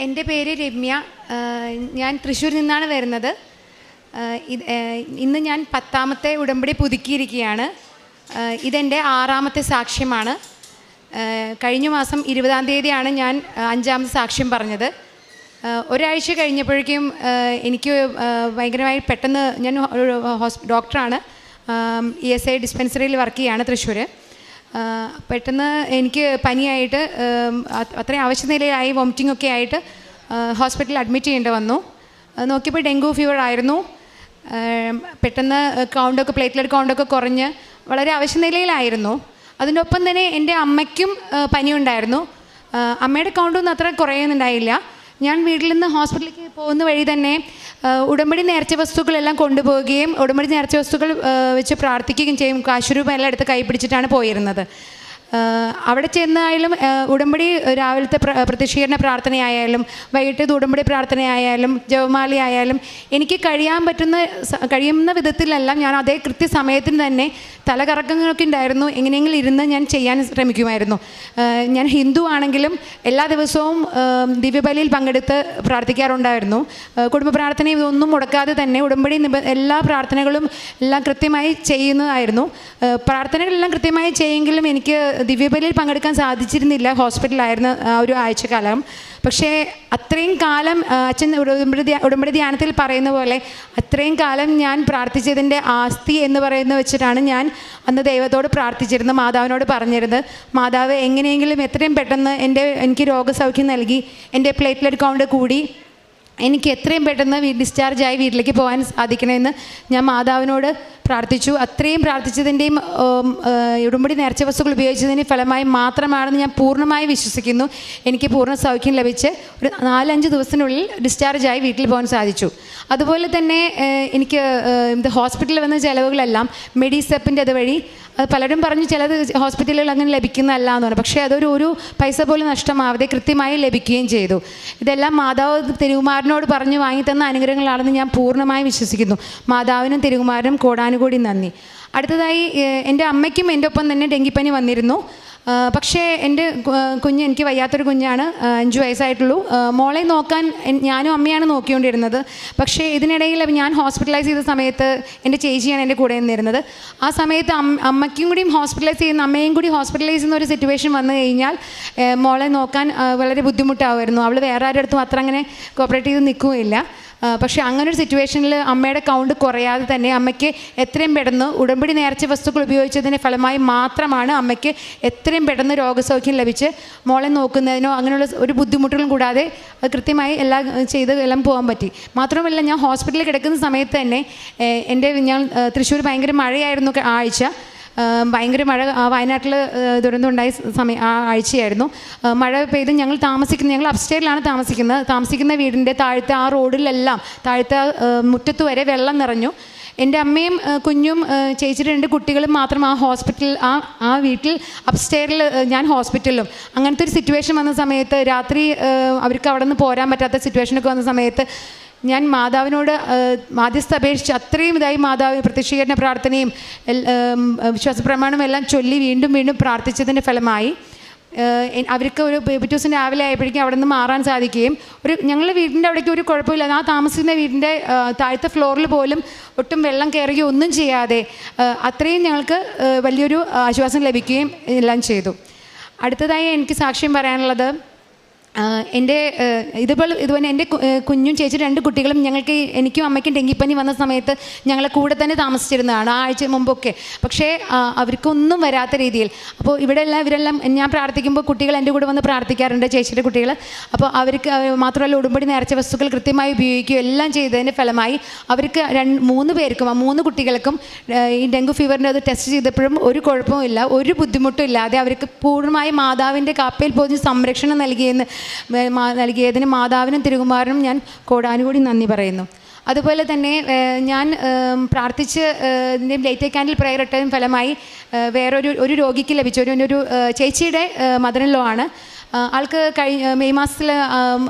എൻ്റെ പേര് രമ്യ. ഞാൻ തൃശ്ശൂരിൽ നിന്നാണ് വരുന്നത്. ഇന്ന് ഞാൻ 10ാമത്തെ ഉടമ്പടി പുതുക്കിയിരിക്കുകയാണ്. ഇതെൻ്റെ 6ാമത്തെ സാക്ഷ്യമാണ്. കഴിഞ്ഞ മാസം 20-ാം തീയതിയാണ് ഞാൻ 5ാമത്തെ സാക്ഷ്യം പറഞ്ഞത്. ഒരാഴ്ച കഴിഞ്ഞപ്പോഴേക്കും എനിക്ക് ഭയങ്കരമായി പെട്ടെന്ന്, ഞാൻ ഡോക്ടറാണ്, ESI ഡിസ്പെൻസറിയിൽ വർക്ക് ചെയ്യുകയാണ് തൃശ്ശൂർ. പെട്ടെന്ന് എനിക്ക് പനിയായിട്ട് അത്രയും ആവശ്യ നിലയിലായി, വോമിറ്റിംഗ് ഒക്കെ ആയിട്ട് ഹോസ്പിറ്റലിൽ അഡ്മിറ്റ് ചെയ്യേണ്ടി വന്നു. നോക്കിയപ്പോൾ ഡെങ്കു ഫീവർ ആയിരുന്നു. പെട്ടെന്ന് പ്ലേറ്റ്ലെറ്റ് കൗണ്ടൊക്കെ കുറഞ്ഞ് വളരെ ആവശ്യ നിലയിലായിരുന്നു. അതിൻ്റെ ഒപ്പം തന്നെ എൻ്റെ അമ്മയ്ക്കും പനിയുണ്ടായിരുന്നു. അമ്മയുടെ കൗണ്ടൊന്നും അത്ര കുറയുന്നുണ്ടായില്ല. ഞാൻ വീട്ടിൽ നിന്ന് ഹോസ്പിറ്റലിലേക്ക് പോകുന്ന വഴി തന്നെ ഉടമ്പടി നേർച്ച വസ്തുക്കളെല്ലാം കൊണ്ടുപോവുകയും ഉടമ്പടി നേർച്ച വസ്തുക്കൾ വെച്ച് പ്രാർത്ഥിക്കുകയും ചെയ്യും. കാശുരൂപം എല്ലാം എടുത്ത് കൈ പിടിച്ചിട്ടാണ് പോയിരുന്നത്. അവിടെ ചെന്നായാലും ഉടമ്പടി രാവിലത്തെ പ്രത്യക്ഷീകരണ പ്രാർത്ഥനയായാലും വൈകിട്ടത്തെ ഉടമ്പടി പ്രാർത്ഥനയായാലും ജപമാലയായാലും എനിക്ക് കഴിയുന്ന വിധത്തിലെല്ലാം ഞാൻ അതേ കൃത്യസമയത്തിന് തന്നെ, തലകറക്കങ്ങളൊക്കെ ഉണ്ടായിരുന്നു, എങ്ങനെയെങ്കിലും ഇരുന്ന് ഞാൻ ചെയ്യാൻ ശ്രമിക്കുമായിരുന്നു. ഞാൻ ഹിന്ദു ആണെങ്കിലും എല്ലാ ദിവസവും ദിവ്യബലിയിൽ പങ്കെടുത്ത് പ്രാർത്ഥിക്കാറുണ്ടായിരുന്നു. കുടുംബ പ്രാർത്ഥനയും ഇതൊന്നും മുടക്കാതെ തന്നെ ഉടമ്പടി എല്ലാ പ്രാർത്ഥനകളും എല്ലാം കൃത്യമായി ചെയ്യുന്നതായിരുന്നു. പ്രാർത്ഥനകളെല്ലാം കൃത്യമായി ചെയ്യുമെങ്കിലും എനിക്ക് ദിവ്യബലിയിൽ പങ്കെടുക്കാൻ സാധിച്ചിരുന്നില്ല. ഹോസ്പിറ്റലായിരുന്ന ഒരു ആഴ്ചക്കാലം. പക്ഷേ അത്രയും കാലം അച്ഛൻ ഉടമ്പടി ധ്യാനത്തിൽ പറയുന്ന പോലെ അത്രയും കാലം ഞാൻ പ്രാർത്ഥിച്ചതിൻ്റെ ആസ്തി എന്ന് പറയുന്നത് വെച്ചിട്ടാണ് ഞാൻ അന്ന് ദൈവത്തോട് പ്രാർത്ഥിച്ചിരുന്നത്, മാതാവിനോട് പറഞ്ഞിരുന്നത്. മാതാവ് എങ്ങനെയെങ്കിലും എത്രയും പെട്ടെന്ന് എനിക്ക് രോഗസൗഖ്യം നൽകി, എൻ്റെ പ്ലേറ്റ്ലെറ്റ് കൗണ്ട് കൂടി എനിക്ക് എത്രയും പെട്ടെന്ന് ഡിസ്ചാർജായി വീട്ടിലേക്ക് പോകാൻ സാധിക്കണമെന്ന് ഞാൻ മാതാവിനോട് പ്രാർത്ഥിച്ചു. അത്രയും പ്രാർത്ഥിച്ചതിൻ്റെയും ഉടമ്പടി നേർച്ച വസ്തുക്കൾ ഉപയോഗിച്ചതിൻ്റെ ഫലമായി മാത്രമാണെന്ന് ഞാൻ പൂർണ്ണമായി വിശ്വസിക്കുന്നു. എനിക്ക് പൂർണ്ണ സൗഖ്യം ലഭിച്ച് ഒരു 4-5 ദിവസത്തിനുള്ളിൽ ഡിസ്ചാർജായി വീട്ടിൽ പോകാൻ സാധിച്ചു. അതുപോലെ തന്നെ എനിക്ക് ഹോസ്പിറ്റലിൽ വന്ന ചിലവുകളെല്ലാം മെഡിസെപ്പിൻ്റെ അതുവഴി, പലരും പറഞ്ഞു ചിലത് ഹോസ്പിറ്റലുകൾ അങ്ങനെ ലഭിക്കുന്നതല്ല എന്ന് പറഞ്ഞു. പക്ഷേ ഒരു പൈസ പോലും നഷ്ടമാവാതെ കൃത്യമായി ലഭിക്കുകയും ചെയ്തു. ഇതെല്ലാം മാതാവ് തിരുകുമാരനോട് പറഞ്ഞു വാങ്ങിത്തന്ന അനുഗ്രഹങ്ങളാണെന്ന് ഞാൻ പൂർണ്ണമായി വിശ്വസിക്കുന്നു. മാതാവിനും തിരുകുമാരനും കോടാനുകൂടി നന്ദി. അടുത്തതായി എൻ്റെ അമ്മയ്ക്കും എൻ്റെ ഒപ്പം തന്നെ ഡെങ്കിപ്പനി വന്നിരുന്നു. പക്ഷേ എൻ്റെ കുഞ്ഞ്, എനിക്ക് വയ്യാത്തൊരു കുഞ്ഞാണ്, 5 വയസ്സായിട്ടുള്ളൂ. മോളെ നോക്കാൻ ഞാനും അമ്മയാണ് നോക്കിക്കൊണ്ടിരുന്നത്. പക്ഷേ ഇതിനിടയിൽ ഞാൻ ഹോസ്പിറ്റലൈസ് ചെയ്ത സമയത്ത് എൻ്റെ ചേച്ചിയാണ് എൻ്റെ കൂടെ നിന്നിരുന്നത്. ആ സമയത്ത് അമ്മയ്ക്കും കൂടിയും ഹോസ്പിറ്റലൈസ് ചെയ്യുന്ന, അമ്മയും കൂടി ഹോസ്പിറ്റലൈസ് ചെയ്യുന്ന ഒരു സിറ്റുവേഷൻ വന്നു കഴിഞ്ഞാൽ മോളെ നോക്കാൻ വളരെ ബുദ്ധിമുട്ടാവുമായിരുന്നു. അവൾ വേറെ ആരുടെ അടുത്തും അത്ര അങ്ങനെ കോപ്പറേറ്റ് ചെയ്ത് നിൽക്കുകയില്ല. പക്ഷേ അങ്ങനൊരു സിറ്റുവേഷനിൽ അമ്മയുടെ കൗണ്ട് കുറയാതെ തന്നെ അമ്മയ്ക്ക് എത്രയും പെട്ടെന്ന് ഉടമ്പടി നേർച്ച വസ്തുക്കൾ ഉപയോഗിച്ചതിൻ്റെ ഫലമായി മാത്രമാണ് അമ്മയ്ക്ക് എത്രയും പെട്ടെന്ന് രോഗസൗഖ്യം ലഭിച്ച് മോളെ നോക്കുന്നതിനോ അങ്ങനെയുള്ള ഒരു ബുദ്ധിമുട്ടുകളും കൂടാതെ അത് കൃത്യമായി എല്ലാം പോകാൻ പറ്റി. മാത്രമല്ല, ഞാൻ ഹോസ്പിറ്റലിൽ കിടക്കുന്ന സമയത്ത് തന്നെ ഞാൻ തൃശ്ശൂർ ഭയങ്കര മഴയായിരുന്നു ആഴ്ച. ഭയങ്കര മഴ, വയനാട്ടിൽ ദുരന്തമുണ്ടായ ആ ആഴ്ചയായിരുന്നു. മഴ പെയ്ത് ഞങ്ങൾ അപ്സ്റ്റേറിലാണ് താമസിക്കുന്ന വീടിൻ്റെ താഴത്തെ ആ റോഡിലെല്ലാം താഴത്തെ മുറ്റത്ത് വരെ വെള്ളം നിറഞ്ഞു. എൻ്റെ അമ്മയും കുഞ്ഞും ചേച്ചിയുടെ 2 കുട്ടികളും മാത്രം ആ വീട്ടിൽ അപ്സ്റ്റെയറിൽ, ഞാൻ ഹോസ്പിറ്റലിലും. അങ്ങനത്തെ ഒരു സിറ്റുവേഷൻ വന്ന സമയത്ത് രാത്രി അവർക്ക് അവിടെ നിന്ന് പോരാൻ പറ്റാത്ത സിറ്റുവേഷനൊക്കെ വന്ന സമയത്ത് ഞാൻ മാതാവിനോട് മാധ്യസ്ഥ അപേക്ഷിച്ച് അത്രയും ഇതായി മാതാവ് പ്രത്യക്ഷീകരണ പ്രാർത്ഥനയും വിശ്വാസപ്രമാണവും എല്ലാം ചൊല്ലി വീണ്ടും വീണ്ടും പ്രാർത്ഥിച്ചതിൻ്റെ ഫലമായി അവർക്ക് ഒരു പിറ്റേ ദിവസം രാവിലെ ആയപ്പോഴേക്കും അവിടെ നിന്ന് മാറാൻ സാധിക്കുകയും ഞങ്ങളുടെ വീടിൻ്റെ അവിടേക്ക് ഒരു കുഴപ്പമില്ല. ആ താമസിക്കുന്ന വീടിൻ്റെ താഴത്തെ ഫ്ലോറിൽ പോലും ഒട്ടും വെള്ളം കയറുകയോ ഒന്നും ചെയ്യാതെ അത്രയും ഞങ്ങൾക്ക് വലിയൊരു ആശ്വാസം ലഭിക്കുകയും എല്ലാം ചെയ്തു. അടുത്തതായി എനിക്ക് സാക്ഷ്യം പറയാനുള്ളത്, ഇതുപോലെ എൻ്റെ കുഞ്ഞും ചേച്ചി 2 കുട്ടികളും എനിക്കും അമ്മയ്ക്കും ഡെങ്കിപ്പനി വന്ന സമയത്ത് ഞങ്ങളെ കൂടെ തന്നെ താമസിച്ചിരുന്നതാണ് ആ ആഴ്ച മുമ്പൊക്കെ. പക്ഷേ അവർക്കൊന്നും വരാത്ത രീതിയിൽ. അപ്പോൾ ഇവരെല്ലാം ഞാൻ പ്രാർത്ഥിക്കുമ്പോൾ കുട്ടികൾ എൻ്റെ കൂടെ വന്ന് പ്രാർത്ഥിക്കാറുണ്ട്, ചേച്ചിയുടെ കുട്ടികൾ. അപ്പോൾ അവർക്ക് മാത്രമല്ല ഉടമ്പടി നേർച്ച വസ്തുക്കൾ കൃത്യമായി ഉപയോഗിക്കുകയും എല്ലാം ചെയ്തതിൻ്റെ ഫലമായി അവർക്ക് 3 പേർക്കും, ആ 3 കുട്ടികൾക്കും ഈ ഡെങ്കു ഫീവറിൻ്റെ അത് ടെസ്റ്റ് ചെയ്തപ്പോഴും ഒരു കുഴപ്പമില്ല, ഒരു ബുദ്ധിമുട്ടും ഇല്ലാതെ അവർക്ക് പൂർണ്ണമായി മാതാവിൻ്റെ കാപ്പയിൽ പോയി സംരക്ഷണം നൽകിയതിന് മാതാവിനും തിരുകുമാരനും ഞാൻ കോടാനുകൂടി നന്ദി പറയുന്നു. അതുപോലെ തന്നെ ഞാൻ പ്രാർത്ഥിച്ച് ലൈറ്റ് ക്യാൻഡിൽ പ്രയർ ഇട്ടതിന് ഫലമായി വേറൊരു രോഗിക്ക് ലഭിച്ചു. ഒരു ചേച്ചിയുടെ മദർ ഇൻ ലോ ആണ്. ആൾക്ക് മെയ് മാസത്തിൽ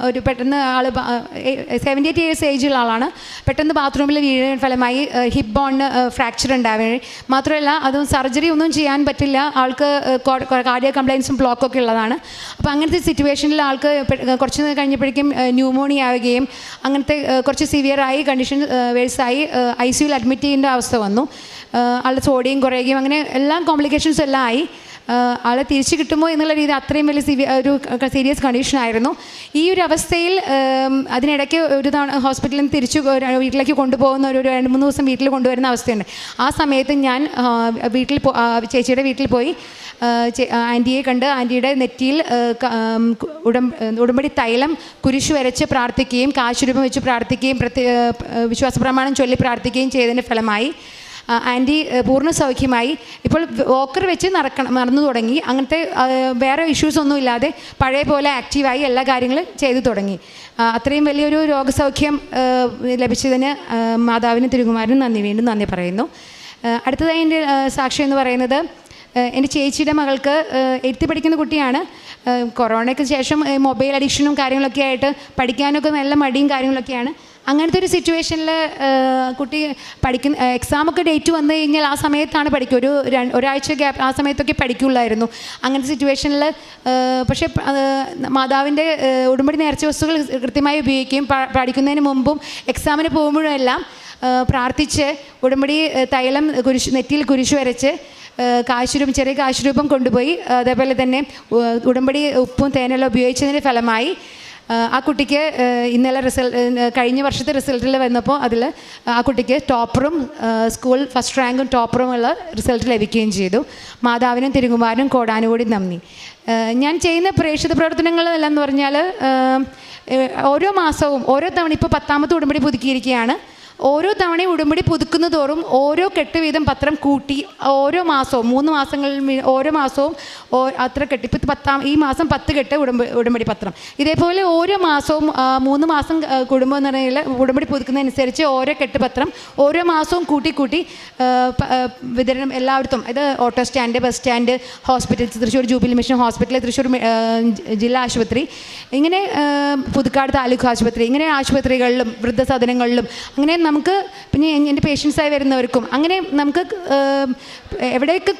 ഒരു പെട്ടെന്ന് ആൾ 78 years ഏജുള്ള ആളാണ്. പെട്ടെന്ന് ബാത്റൂമിൽ വീഴുന്ന ഫലമായി ഹിപ്പ് ബോണിന് ഫ്രാക്ചർ ഉണ്ടാവുകയും, മാത്രമല്ല അതും സർജറി ഒന്നും ചെയ്യാൻ പറ്റില്ല, ആൾക്ക് കാർഡിയക് കംപ്ലൈൻസും ബ്ലോക്കൊക്കെ ഉള്ളതാണ്. അപ്പോൾ അങ്ങനത്തെ സിറ്റുവേഷനിൽ ആൾക്ക് കുറച്ച് കഴിഞ്ഞപ്പോഴേക്കും ന്യൂമോണിയ ആവുകയും അങ്ങനത്തെ കുറച്ച് സിവിയറായി കണ്ടീഷൻ വേഴ്സായി ICUയിൽ അഡ്മിറ്റ് ചെയ്യേണ്ട അവസ്ഥ വന്നു. ആളുടെ സോഡിയം കുറയുകയും അങ്ങനെ എല്ലാ കോംപ്ലിക്കേഷൻസും എല്ലാം ആയി. ആളെ തിരിച്ചു കിട്ടുമോ എന്നുള്ള രീതി അത്രയും വലിയ ഒരു സീരിയസ് കണ്ടീഷനായിരുന്നു. ഈ ഒരു അവസ്ഥയിൽ അതിനിടയ്ക്ക് ഒരു തവണ ഹോസ്പിറ്റലിൽ നിന്ന് തിരിച്ചു വീട്ടിലേക്ക് കൊണ്ടുപോകുന്ന ഒരു 2-3 ദിവസം വീട്ടിൽ കൊണ്ടുവരുന്ന അവസ്ഥയുണ്ട്. ആ സമയത്ത് ഞാൻ ചേച്ചിയുടെ വീട്ടിൽ പോയി ആൻറ്റിയെ കണ്ട് ആൻറ്റിയുടെ നെറ്റിയിൽ ഉടമ്പടി തൈലം കുരിശു വരച്ച് പ്രാർത്ഥിക്കുകയും കാശുരൂപം വെച്ച് പ്രാർത്ഥിക്കുകയും വിശ്വാസപ്രമാണം ചൊല്ലി പ്രാർത്ഥിക്കുകയും ചെയ്തതിൻ്റെ ഫലമായി ആൻറ്റി പൂർണ്ണ സൗഖ്യമായി. ഇപ്പോൾ വോക്കർ വെച്ച് നടന്നു തുടങ്ങി. അങ്ങനത്തെ വേറെ ഇഷ്യൂസൊന്നും ഇല്ലാതെ പഴയ പോലെ ആക്റ്റീവായി എല്ലാ കാര്യങ്ങളും ചെയ്തു തുടങ്ങി. അത്രയും വലിയൊരു രോഗസൗഖ്യം ലഭിച്ചതിന് മാതാവിനും തിരുകുമാരനും വീണ്ടും നന്ദി പറയുന്നു. അടുത്തതായി എൻ്റെ സാക്ഷി എന്ന് പറയുന്നത് എൻ്റെ ചേച്ചിയുടെ മകൾക്ക് 8th പഠിക്കുന്ന കുട്ടിയാണ്. കൊറോണയ്ക്ക് ശേഷം മൊബൈൽ അഡിക്ഷനും കാര്യങ്ങളൊക്കെ ആയിട്ട് പഠിക്കാനൊക്കെ നല്ല മടിയും കാര്യങ്ങളൊക്കെയാണ്. അങ്ങനത്തെ ഒരു സിറ്റുവേഷനിൽ കുട്ടി എക്സാമൊക്കെ ഡേറ്റ് വന്നു കഴിഞ്ഞാൽ ആ സമയത്താണ് പഠിക്കുക, ഒരാഴ്ച ഗ്യാപ്പ് ആ സമയത്തൊക്കെ പഠിക്കുള്ളായിരുന്നു. അങ്ങനത്തെ സിറ്റുവേഷനിൽ പക്ഷേ മാതാവിൻ്റെ ഉടമ്പടി നേർച്ച വസ്തുക്കൾ കൃത്യമായി ഉപയോഗിക്കുകയും പഠിക്കുന്നതിന് മുമ്പും എക്സാമിന് പോകുമ്പോഴും എല്ലാം പ്രാർത്ഥിച്ച് ഉടമ്പടി തൈലം നെറ്റിയിൽ കുരിശു വരച്ച് ചെറിയ കാശുരൂപം കൊണ്ടുപോയി അതേപോലെ തന്നെ ഉടമ്പടി ഉപ്പും തേനെല്ലാം ഉപയോഗിച്ചതിൻ്റെ ഫലമായി ആ കുട്ടിക്ക് ഇന്നലെ കഴിഞ്ഞ വർഷത്തെ റിസൾട്ടിൽ വന്നപ്പോൾ അതിൽ ആ കുട്ടിക്ക് ടോപ്പറും സ്കൂൾ ഫസ്റ്റ് റാങ്കും ടോപ്പറുമുള്ള റിസൾട്ട് ലഭിക്കുകയും ചെയ്തു. മാതാവിനും തിരുകുമാരനും കോടാനുകൂടി നന്ദി. ഞാൻ ചെയ്യുന്ന പ്രേക്ഷിത പ്രവർത്തനങ്ങളെല്ലാം എന്ന് പറഞ്ഞാൽ ഓരോ മാസവും ഓരോ തവണ ഇപ്പോൾ 10ാമത്തെ ഉടമ്പടി പുതുക്കിയിരിക്കുകയാണ്. ഓരോ തവണയും ഉടമ്പടി പുതുക്കുന്ന തോറും ഓരോ കെട്ട് വീതം പത്രം കൂട്ടി ഓരോ മാസവും 3 മാസങ്ങളിൽ ഓരോ മാസവും അത്ര കെട്ട് ഇപ്പോൾ ഈ മാസം 10 കെട്ട് ഉടമ്പടി പത്രം. ഇതേപോലെ ഓരോ മാസവും 3 മാസം കുടുംബം എന്ന് പറഞ്ഞാൽ ഉടമ്പടി പുതുക്കുന്നതനുസരിച്ച് ഓരോ കെട്ട് പത്രം ഓരോ മാസവും കൂട്ടി വിതരണം എല്ലായിടത്തും. ഇത് auto stand, bus stand, hospital, Thrissur jubilee mission hospital, Thrissur ജില്ലാ ആശുപത്രി, ഇങ്ങനെ പുതുക്കാട് താലൂക്ക് ആശുപത്രി, ഇങ്ങനെ ആശുപത്രികളിലും വൃദ്ധസദനങ്ങളിലും അങ്ങനെ നമുക്ക് പിന്നെ എൻ്റെ പേഷ്യൻസായി വരുന്നവർക്കും അങ്ങനെ നമുക്ക് എവിടെയൊക്കെ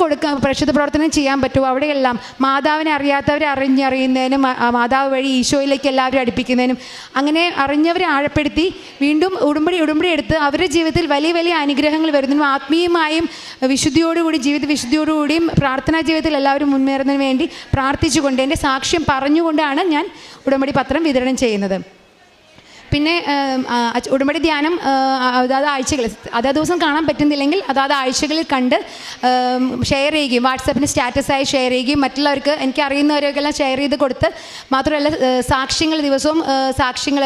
പ്രേക്ഷിത പ്രവർത്തനം ചെയ്യാൻ പറ്റുമോ അവിടെയെല്ലാം മാതാവിനെ അറിയാത്തവരെ അറിയുന്നതിനും മാതാവ് വഴി ഈശോയിലേക്ക് എല്ലാവരും അടുപ്പിക്കുന്നതിനും അങ്ങനെ അറിഞ്ഞവരെ ആഴപ്പെടുത്തി വീണ്ടും ഉടമ്പടി എടുത്ത് അവരുടെ ജീവിതത്തിൽ വലിയ വലിയ അനുഗ്രഹങ്ങൾ വരുന്നതിനും ആത്മീയമായും ജീവിത വിശുദ്ധിയോടുകൂടിയും പ്രാർത്ഥനാ ജീവിതത്തിൽ എല്ലാവരും മുന്നേറുന്നതിന് വേണ്ടി പ്രാർത്ഥിച്ചുകൊണ്ട് എൻ്റെ സാക്ഷ്യം പറഞ്ഞുകൊണ്ടാണ് ഞാൻ ഉടമ്പടി പത്രം വിതരണം ചെയ്യുന്നത്. പിന്നെ ഉടമ്പടി ധ്യാനം അതാത് ആഴ്ചകളിൽ അതാത് ദിവസം കാണാൻ പറ്റുന്നില്ലെങ്കിൽ അതാത് ആഴ്ചകളിൽ കണ്ട് ഷെയർ ചെയ്യുകയും വാട്സാപ്പിന് സ്റ്റാറ്റസായി ഷെയർ ചെയ്യുകയും മറ്റുള്ളവർക്ക് എനിക്കറിയുന്നവരൊക്കെല്ലാം ഷെയർ ചെയ്ത് കൊടുത്ത് മാത്രമല്ല സാക്ഷ്യങ്ങൾ ദിവസവും സാക്ഷ്യങ്ങൾ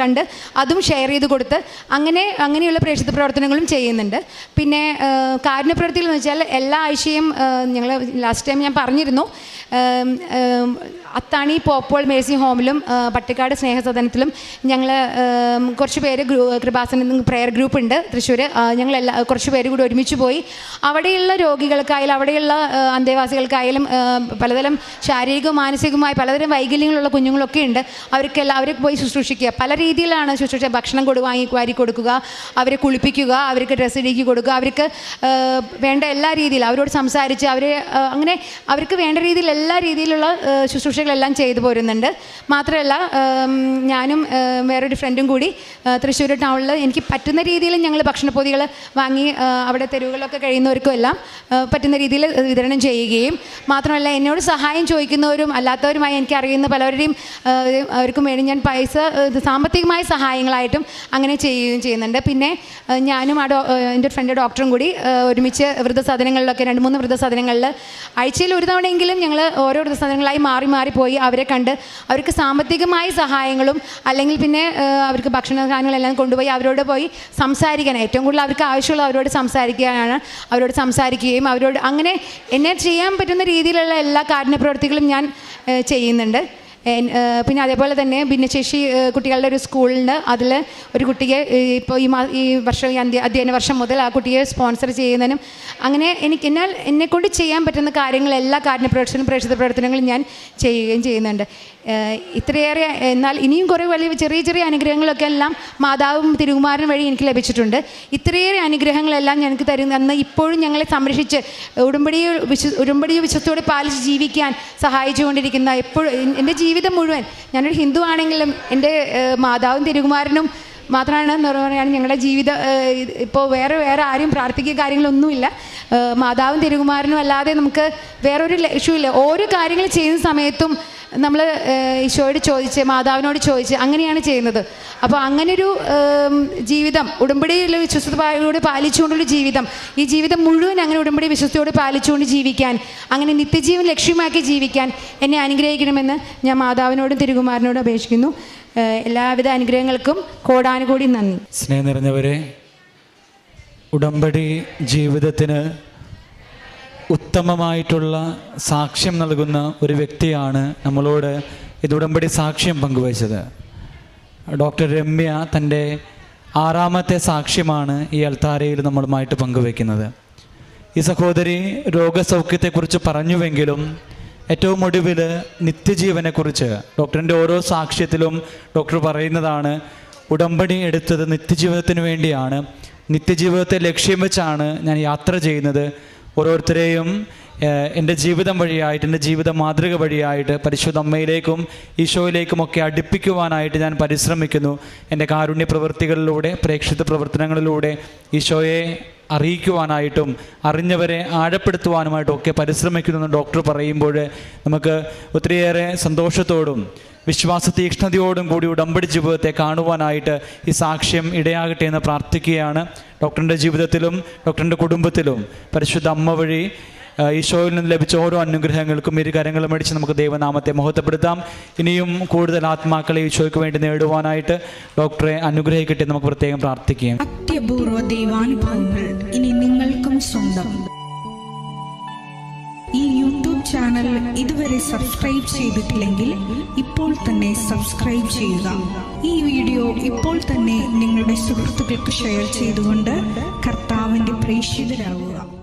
കണ്ട് അതും ഷെയർ ചെയ്ത് കൊടുത്ത് അങ്ങനെയുള്ള പ്രേക്ഷിത പ്രവർത്തനങ്ങളും ചെയ്യുന്നുണ്ട്. പിന്നെ കാരുണ്യപ്രവൃത്തികൾ എന്ന് വെച്ചാൽ എല്ലാ ആഴ്ചയും ഞങ്ങൾ ലാസ്റ്റ് ടൈം ഞാൻ പറഞ്ഞിരുന്നു അത്താണി പോപ്പോൾ മേഴ്സി ഹോമിലും പട്ടിക്കാട് സ്നേഹസദനത്തിലും ഞങ്ങൾ കുറച്ച് പേര് കൃപാസന പ്രയർ ഗ്രൂപ്പ് ഉണ്ട് തൃശ്ശൂർ. കുറച്ച് പേര് കൂടി ഒരുമിച്ച് പോയി അവിടെയുള്ള രോഗികൾക്കായാലും അവിടെയുള്ള അന്തേവാസികൾക്കായാലും പലതരം ശാരീരികവും മാനസികവുമായ പലതരം വൈകല്യങ്ങളുള്ള കുഞ്ഞുങ്ങളൊക്കെ ഉണ്ട്. അവരെ പോയി ശുശ്രൂഷിക്കുക. പല രീതിയിലാണ് ശുശ്രൂഷ. ഭക്ഷണം വാരി കൊടുക്കുക, അവരെ കുളിപ്പിക്കുക, അവർക്ക് ഡ്രസ്സ് ഇടുക്കി കൊടുക്കുക, അവർക്ക് വേണ്ട എല്ലാ രീതിയിലും അവരോട് സംസാരിച്ച് അങ്ങനെ അവർക്ക് വേണ്ട രീതിയിൽ എല്ലാ രീതിയിലുള്ള ശുശ്രൂഷകളെല്ലാം ചെയ്തു പോരുന്നുണ്ട്. മാത്രമല്ല ഞാനും വേറൊരു ഫ്രണ്ടും കൂടി തൃശ്ശൂർ ടൗണിൽ എനിക്ക് പറ്റുന്ന രീതിയിൽ ഞങ്ങൾ ഭക്ഷണപ്പൊതികൾ വാങ്ങി അവിടെ തെരുവുകളിലൊക്കെ കഴിയുന്നവർക്കും എല്ലാം പറ്റുന്ന രീതിയിൽ വിതരണം ചെയ്യുകയും മാത്രമല്ല എന്നോട് സഹായം ചോദിക്കുന്നവരും അല്ലാത്തവരുമായി എനിക്കറിയുന്ന പലവരുടെയും അവർക്കും വേണ്ടി ഞാൻ പൈസ സാമ്പത്തികമായ സഹായങ്ങളായിട്ടും അങ്ങനെ ചെയ്യുന്നുണ്ട്. പിന്നെ ഞാനും എൻ്റെ ഫ്രണ്ട് ഡോക്ടറും കൂടി ഒരുമിച്ച് വൃദ്ധസദനങ്ങളിലൊക്കെ 2-3 വൃദ്ധസദനങ്ങളിൽ ആഴ്ചയിൽ ഒരു തവണയെങ്കിലും ഞങ്ങൾ ഓരോ വൃദ്ധസദനങ്ങളായി മാറി പോയി അവരെ കണ്ട് അവർക്ക് സാമ്പത്തികമായ സഹായങ്ങളും അല്ലെങ്കിൽ പിന്നെ അവർക്ക് ഭക്ഷണ സാധനങ്ങളെല്ലാം കൊണ്ടുപോയി അവരോട് പോയി സംസാരിക്കാൻ ഏറ്റവും കൂടുതൽ അവർക്ക് ആവശ്യമുള്ള അവരോട് സംസാരിക്കുകയും അവരോട് അങ്ങനെ എന്നെ ചെയ്യാൻ പറ്റുന്ന രീതിയിലുള്ള എല്ലാ കാരുണ്യ പ്രവൃത്തികളും ഞാൻ ചെയ്യുന്നുണ്ട്. പിന്നെ അതേപോലെ തന്നെ ഭിന്നശേഷി കുട്ടികളുടെ ഒരു സ്കൂളിൽ അതിൽ ഒരു കുട്ടിയെ ഇപ്പോൾ ഈ വർഷം അധ്യയന വർഷം മുതൽ ആ കുട്ടിയെ സ്പോൺസർ ചെയ്യുന്നതിനും അങ്ങനെ എന്നെക്കൊണ്ട് ചെയ്യാൻ പറ്റുന്ന കാര്യങ്ങൾ എല്ലാ പ്രേക്ഷിത പ്രവർത്തനങ്ങളും ഞാൻ ചെയ്യുകയും ചെയ്യുന്നുണ്ട്. ഇത്രയേറെ എന്നാൽ ഇനിയും കുറേ വലിയ ചെറിയ ചെറിയ അനുഗ്രഹങ്ങളൊക്കെ എല്ലാം മാതാവും തിരുകുമാരനും വഴി എനിക്ക് ലഭിച്ചിട്ടുണ്ട്. ഇത്രയേറെ അനുഗ്രഹങ്ങളെല്ലാം ഞങ്ങൾക്ക് തരുന്ന ഇപ്പോഴും ഞങ്ങളെ സംരക്ഷിച്ച് ഉടമ്പടി വിശ്വസ്തയോടെ പാലിച്ച് ജീവിക്കാൻ സഹായിച്ചുകൊണ്ടിരിക്കുന്ന എപ്പോഴും എൻ്റെ ജീവിതം മുഴുവൻ ഞാനൊരു ഹിന്ദു ആണെങ്കിലും എൻ്റെ മാതാവും തിരുകുമാരനും മാത്രമാണ് എന്ന് പറയുകയാണ് ഞങ്ങളുടെ ജീവിതം. ഇപ്പോൾ വേറെ ആരും പ്രാർത്ഥിക്കുക കാര്യങ്ങളൊന്നുമില്ല. മാതാവും തിരുകുമാരനും അല്ലാതെ നമുക്ക് വേറൊരു ലക്ഷ്യമില്ല. ഓരോ കാര്യങ്ങൾ ചെയ്യുന്ന സമയത്തും നമ്മൾ ഈശോയോട് ചോദിച്ച് മാതാവിനോട് ചോദിച്ച് അങ്ങനെയാണ് ചെയ്യുന്നത്. അപ്പോൾ അങ്ങനൊരു ജീവിതം ഉടമ്പടിയിലെ വിശ്വസ്തയോട് പാലിച്ചുകൊണ്ടുള്ള ജീവിതം, ഈ ജീവിതം മുഴുവൻ അങ്ങനെ ഉടമ്പടി വിശ്വസ്തയോട് പാലിച്ചുകൊണ്ട് ജീവിക്കാൻ, അങ്ങനെ നിത്യജീവൻ ലക്ഷ്യമാക്കി ജീവിക്കാൻ എന്നെ അനുഗ്രഹിക്കണമെന്ന് ഞാൻ മാതാവിനോടും തിരുകുമാരനോടും അപേക്ഷിക്കുന്നു. എല്ലാവിധ അനുഗ്രഹങ്ങൾക്കും കോടാനുകൂടി നന്ദി. സ്നേഹം നിറഞ്ഞവരെ, ഉടമ്പടി ജീവിതത്തിന് ഉത്തമമായിട്ടുള്ള സാക്ഷ്യം നൽകുന്ന ഒരു വ്യക്തിയാണ് നമ്മളോട് ഇത് ഉടമ്പടി സാക്ഷ്യം പങ്കുവച്ചത്. ഡോക്ടർ രമ്യ തൻ്റെ 6ാമത്തെ സാക്ഷ്യമാണ് ഈ അൾത്താരയിൽ നമ്മളുമായിട്ട് പങ്കുവയ്ക്കുന്നത്. ഈ സഹോദരി രോഗസൗഖ്യത്തെക്കുറിച്ച് പറഞ്ഞുവെങ്കിലും ഏറ്റവും ഒടുവിൽ നിത്യജീവനെക്കുറിച്ച് ഡോക്ടറിൻ്റെ ഓരോ സാക്ഷ്യത്തിലും ഡോക്ടർ പറയുന്നതാണ്, ഉടമ്പടി എടുത്തത് നിത്യജീവിതത്തിന് വേണ്ടിയാണ്, നിത്യജീവിതത്തെ ലക്ഷ്യം വെച്ചാണ് ഞാൻ യാത്ര ചെയ്യുന്നത്. ഓരോരുത്തരെയും എൻ്റെ ജീവിതം വഴിയായിട്ട്, എൻ്റെ ജീവിത മാതൃക വഴിയായിട്ട് പരിശുദ്ധ അമ്മയിലേക്കും ഈശോയിലേക്കുമൊക്കെ അടുപ്പിക്കുവാനായിട്ട് ഞാൻ പരിശ്രമിക്കുന്നു. എൻ്റെ കാരുണ്യ പ്രവൃത്തികളിലൂടെ, പ്രേക്ഷിത പ്രവർത്തനങ്ങളിലൂടെ ഈശോയെ അറിയിക്കുവാനായിട്ടും അറിഞ്ഞവരെ ആഴപ്പെടുത്തുവാനുമായിട്ടും ഒക്കെ പരിശ്രമിക്കുന്നു ഡോക്ടർ പറയുമ്പോൾ നമുക്ക് ഒത്തിരിയേറെ സന്തോഷത്തോടും വിശ്വാസ തീക്ഷ്ണതയോടും കൂടി ഉടമ്പടി ജീവിതത്തെ കാണുവാനായിട്ട് ഈ സാക്ഷ്യം ഇടയാകട്ടെ എന്ന് പ്രാർത്ഥിക്കുകയാണ്. ഡോക്ടറിൻ്റെ ജീവിതത്തിലും ഡോക്ടറിൻ്റെ കുടുംബത്തിലും പരിശുദ്ധ അമ്മ വഴി ഈശോയിൽ നിന്ന് ലഭിച്ച ഓരോ അനുഗ്രഹങ്ങൾക്കും ഇരു കരങ്ങളും അടിച്ച് നമുക്ക് ദൈവനാമത്തെ മഹത്വപ്പെടുത്താം. ഇനിയും കൂടുതൽ ആത്മാക്കളെ ഈശോയ്ക്ക് വേണ്ടി നേടുവാനായിട്ട് ഡോക്ടറെ അനുഗ്രഹിക്കട്ടെ നമുക്ക് പ്രത്യേകം പ്രാർത്ഥിക്കുകയും. അത്യപൂർവ ദൈവാനുഭവങ്ങൾ ഇനി നിങ്ങൾക്കും സ്വന്തം. ഈ യൂട്യൂബ് ചാനൽ ഇതുവരെ സബ്സ്ക്രൈബ് ചെയ്തിട്ടില്ലെങ്കിൽ ഇപ്പോൾ തന്നെ സബ്സ്ക്രൈബ് ചെയ്യുക. ഈ വീഡിയോ ഇപ്പോൾ തന്നെ നിങ്ങളുടെ സുഹൃത്തുക്കൾക്ക് ഷെയർ ചെയ്തുകൊണ്ട് കർത്താവിൻ്റെ പ്രേക്ഷിതരാകുക.